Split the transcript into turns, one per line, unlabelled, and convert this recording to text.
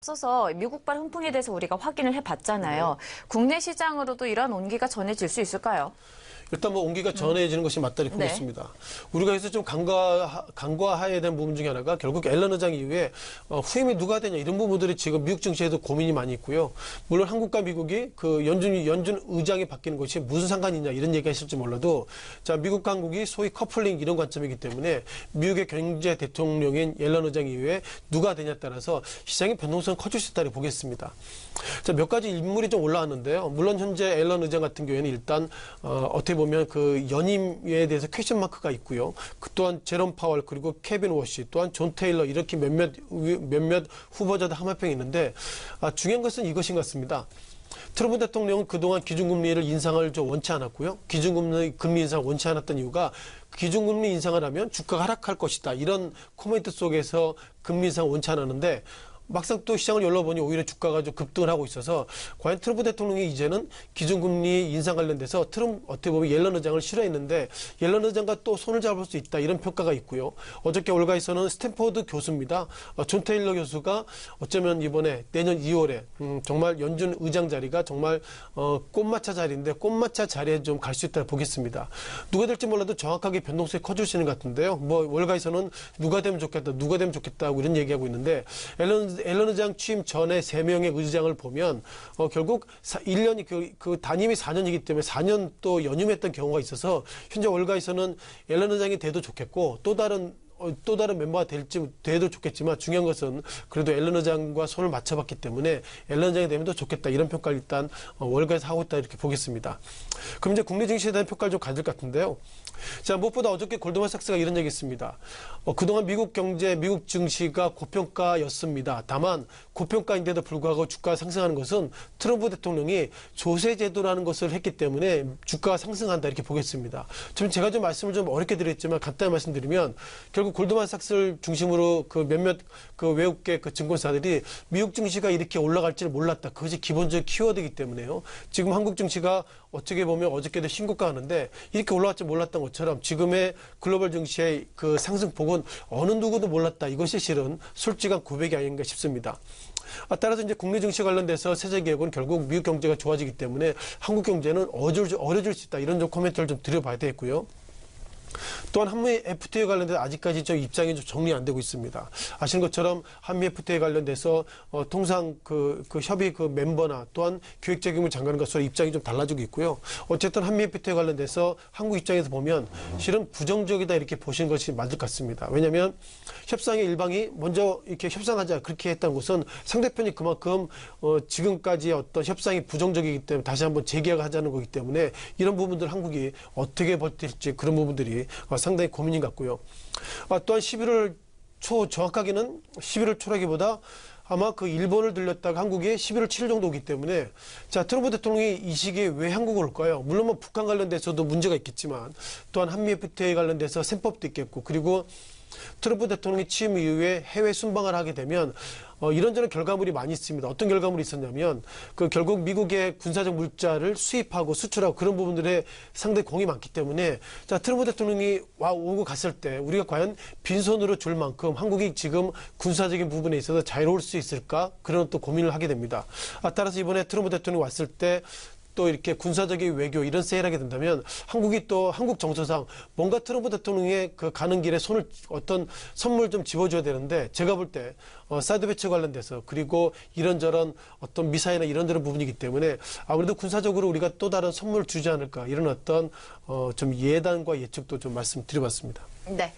앞서서 미국발 훈풍에 대해서 우리가 확인을 해봤잖아요. 국내 시장으로도 이런 온기가 전해질 수 있을까요?
일단 뭐 온기가 전해지는 것이 맞다고 보겠습니다. 우리가 여기서 좀 간과해야 되는 부분 중에 하나가 결국 앨런 의장 이후에 후임이 누가 되냐 이런 부분들이 지금 미국 정치에도 고민이 많이 있고요. 물론 한국과 미국이 그 연준 의장이 바뀌는 것이 무슨 상관이 있냐 이런 얘기가 있을지 몰라도 자 미국과 한국이 소위 커플링 이런 관점이기 때문에 미국의 경제 대통령인 앨런 의장 이후에 누가 되냐에 따라서 시장의 변동성이 커질 수 있다고 보겠습니다. 자, 몇 가지 인물이 좀 올라왔는데요. 물론 현재 앨런 의장 같은 경우에는 일단 어떻게 보면 그 연임에 대해서 퀘션 마크가 있고요. 그 또한 제롬 파월 그리고 케빈 워시 또한 존 테일러 이렇게 몇몇 후보자들 하마평이 있는데 중요한 것은 이것인 것 같습니다. 트럼프 대통령은 그동안 기준금리를 인상을 좀 원치 않았고요. 금리 인상을 원치 않았던 이유가 기준금리 인상을 하면 주가가 하락할 것이다. 이런 코멘트 속에서 금리 인상을 원치 않았는데 막상 또 시장을 열어보니 오히려 주가가 좀 급등을 하고 있어서 과연 트럼프 대통령이 이제는 기준금리 인상 관련돼서 어떻게 보면 옐런 의장을 싫어했는데 옐런 의장과 또 손을 잡을 수 있다 이런 평가가 있고요. 어저께 올가에서는 스탠퍼드 교수입니다. 존 테일러 교수가 어쩌면 이번에 내년 2월에 정말 연준 의장 자리가 정말 꽃마차 자리인데 꽃마차 자리에 좀 갈 수 있다고 보겠습니다. 누가 될지 몰라도 정확하게 변동성이 커질 수 있는 것 같은데요. 뭐 월가에서는 누가 되면 좋겠다 하고 이런 얘기하고 있는데 앨런 의장 취임 전에 3명의 의장을 보면 결국 1년이 그 단임이 4년이기 때문에 4년 또 연임했던 경우가 있어서 현재 월가에서는 앨런 의장이 돼도 좋겠고 또 다른 멤버가 돼도 좋겠지만 중요한 것은 그래도 앨런 의장과 손을 맞춰봤기 때문에 앨런 의장이 되면 더 좋겠다 이런 평가를 일단 월가에서 하고 있다 이렇게 보겠습니다. 그럼 이제 국내 증시에 대한 평가를 좀 가질 것 같은데요. 자, 무엇보다 어저께 골드만삭스가 이런 얘기 했습니다. 그동안 미국 경제, 미국 증시가 고평가였습니다. 다만 고평가인데도 불구하고 주가가 상승하는 것은 트럼프 대통령이 조세제도라는 것을 했기 때문에 주가가 상승한다 이렇게 보겠습니다. 지금 제가 좀 말씀을 좀 어렵게 드렸지만 간단히 말씀드리면 결국 골드만삭스를 중심으로 그 몇몇 그 외국계 그 증권사들이 미국 증시가 이렇게 올라갈지를 몰랐다. 그것이 기본적인 키워드이기 때문에요. 지금 한국 증시가 어떻게 보면 어저께도 신고가 하는데 이렇게 올라갈지 몰랐던 것처럼 지금의 글로벌 증시의 그 상승폭은 어느 누구도 몰랐다. 이것이 실은 솔직한 고백이 아닌가 싶습니다. 따라서 이제 국내 증시 관련돼서 세제개혁은 결국 미국 경제가 좋아지기 때문에 한국 경제는 어려질 수 있다. 이런 좀 코멘트를 좀 드려봐야 되겠고요. 또한 한미 FTA 관련돼서 아직까지 좀 입장이 좀 정리 안 되고 있습니다. 아시는 것처럼 한미 FTA 관련돼서 통상 그 협의 그 멤버나 또한 기획재정부 장관 것으로 입장이 좀 달라지고 있고요. 어쨌든 한미 FTA 관련돼서 한국 입장에서 보면 실은 부정적이다 이렇게 보시는 것이 맞을 것 같습니다. 왜냐하면 협상의 일방이 먼저 이렇게 협상하자 그렇게 했다는 것은 상대편이 그만큼 지금까지 어떤 협상이 부정적이기 때문에 다시 한번 재계약하자는 거기 때문에 이런 부분들 한국이 어떻게 버틸지 그런 부분들이 상당히 고민인 것 같고요. 또한 11월 초 정확하게는 11월 초라기보다 아마 그 일본을 들렸다가 한국이 11월 7일 정도 오기 때문에 자 트럼프 대통령이 이 시기에 왜 한국을 올까요? 물론 뭐 북한 관련돼서도 문제가 있겠지만 또한 한미 FTA 관련돼서 셈법도 있겠고 그리고 트럼프 대통령이 취임 이후에 해외 순방을 하게 되면 이런저런 결과물이 많이 있습니다. 어떤 결과물이 있었냐면 그 결국 미국의 군사적 물자를 수입하고 수출하고 그런 부분들에 상당히 공이 많기 때문에 자 트럼프 대통령이 오고 갔을 때 우리가 과연 빈손으로 줄 만큼 한국이 지금 군사적인 부분에 있어서 자유로울 수 있을까 그런 또 고민을 하게 됩니다. 따라서 이번에 트럼프 대통령이 왔을 때 또 이렇게 군사적인 외교 이런 세일을 하게 된다면 한국이 또 한국 정서상 뭔가 트럼프 대통령의 그 가는 길에 손을 어떤 선물 좀 집어줘야 되는데 제가 볼 때 사드 배치 관련돼서 그리고 이런저런 어떤 미사일이나 이런저런 부분이기 때문에 아무래도 군사적으로 우리가 또 다른 선물을 주지 않을까 이런 어떤 좀 예단과 예측도 좀 말씀드려봤습니다.
네.